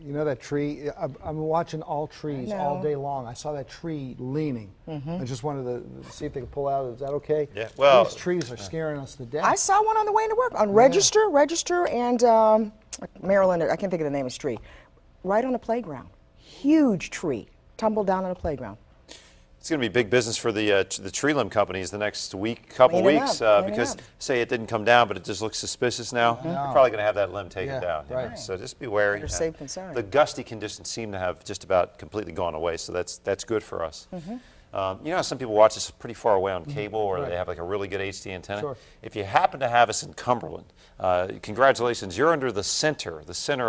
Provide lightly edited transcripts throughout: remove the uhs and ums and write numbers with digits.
You know that tree? I'm watching all trees all day long. I saw that tree leaning. I just wanted to see if they could pull out. Is that okay? Yeah. Well, these trees are scaring us to death. I saw one on the way to work on Register, and Maryland. I can't think of the name of the tree. Right on the playground. Huge tree tumbled down on the playground. it's going to be big business for the tree limb companies the next couple weeks because say it didn't come down, but it just looks suspicious now. You're probably going to have that limb taken down. Right. So just be wary. Under safe concern. The gusty conditions seem to have just about completely gone away, so that's good for us. You know how some people watch us pretty far away on cable or they have like a really good HD antenna? Sure. If you happen to have us in Cumberland, congratulations, you're under the center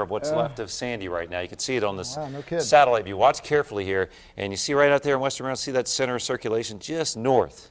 of what's left of Sandy right now. You can see it on this satellite view. Watch carefully here, and you see right out there in western Maryland, see that center of circulation just north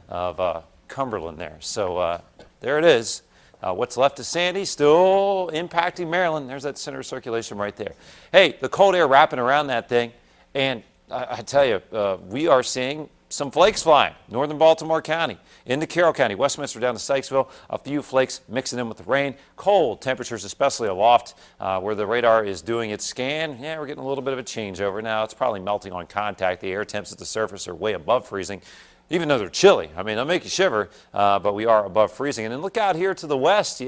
of Cumberland there. So there it is. What's left of Sandy still impacting Maryland. There's that center of circulation right there. Hey, the cold air wrapping around that thing, and I tell you, we are seeing some flakes flying. Northern Baltimore County, into Carroll County, Westminster down to Sykesville, a few flakes mixing in with the rain. Cold temperatures, especially aloft where the radar is doing its scan. Yeah, we're getting a little bit of a changeover now. It's probably melting on contact. The air temps at the surface are way above freezing, even though they're chilly. I mean, they'll make you shiver, but we are above freezing. And then look out here to the west,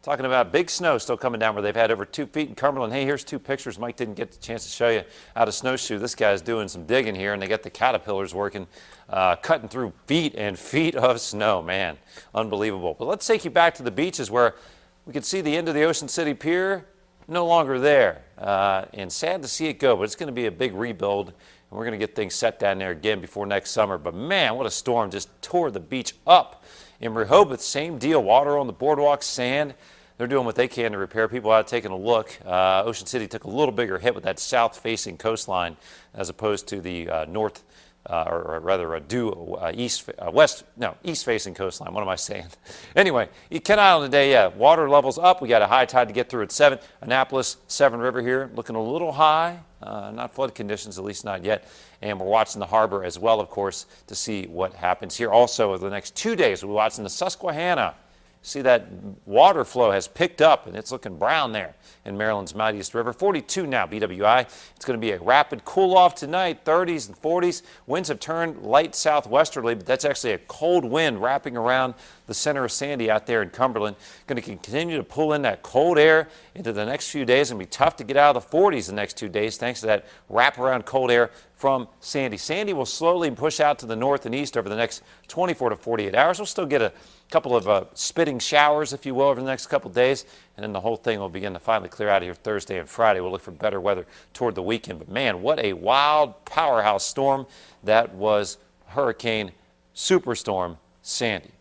talking about big snow still coming down where they've had over 2 feet in Cumberland. Hey, here's two pictures. Mike didn't get the chance to show you out of snowshoe. This guy's doing some digging here, and they got the caterpillars working, cutting through feet and feet of snow. Man, unbelievable. But let's take you back to the beaches where we could see the end of the Ocean City Pier, no longer there. And sad to see it go, but it's going to be a big rebuild, and we're going to get things set down there again before next summer. But man, what a storm just tore the beach up. In Rehoboth, same deal, water on the boardwalk, sand. They're doing what they can to repair. People out taking a look. Ocean City took a little bigger hit with that south-facing coastline as opposed to the east-facing coastline. What am I saying? Anyway, Kent Island today, water levels up. We got a high tide to get through at 7. Annapolis, Severn River here, looking a little high. Not flood conditions, at least not yet. And we're watching the harbor as well, of course, to see what happens here. Also, over the next 2 days, we'll be watching the Susquehanna. See that water flow has picked up, and it's looking brown there in Maryland's mightiest river. 42 now, BWI. It's going to be a rapid cool-off tonight, 30s and 40s. Winds have turned light southwesterly, but that's actually a cold wind wrapping around the center of Sandy out there in Cumberland. Going to continue to pull in that cold air into the next few days. It's going to be tough to get out of the 40s the next 2 days thanks to that wraparound cold air from Sandy. Sandy will slowly push out to the north and east over the next 24 to 48 hours. We'll still get a couple of spitting showers, if you will, over the next couple of days, and then the whole thing will begin to finally clear out of here Thursday and Friday. We'll look for better weather toward the weekend. But man, what a wild powerhouse storm that was Hurricane Superstorm Sandy.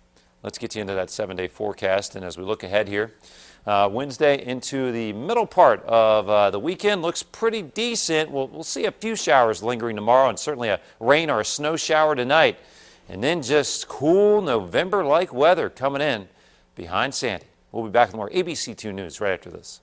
Let's get you into that 7-day forecast, and as we look ahead here, Wednesday into the middle part of the weekend looks pretty decent. We'll see a few showers lingering tomorrow and certainly a rain or a snow shower tonight. And then just cool November-like weather coming in behind Sandy. We'll be back with more ABC2 News right after this.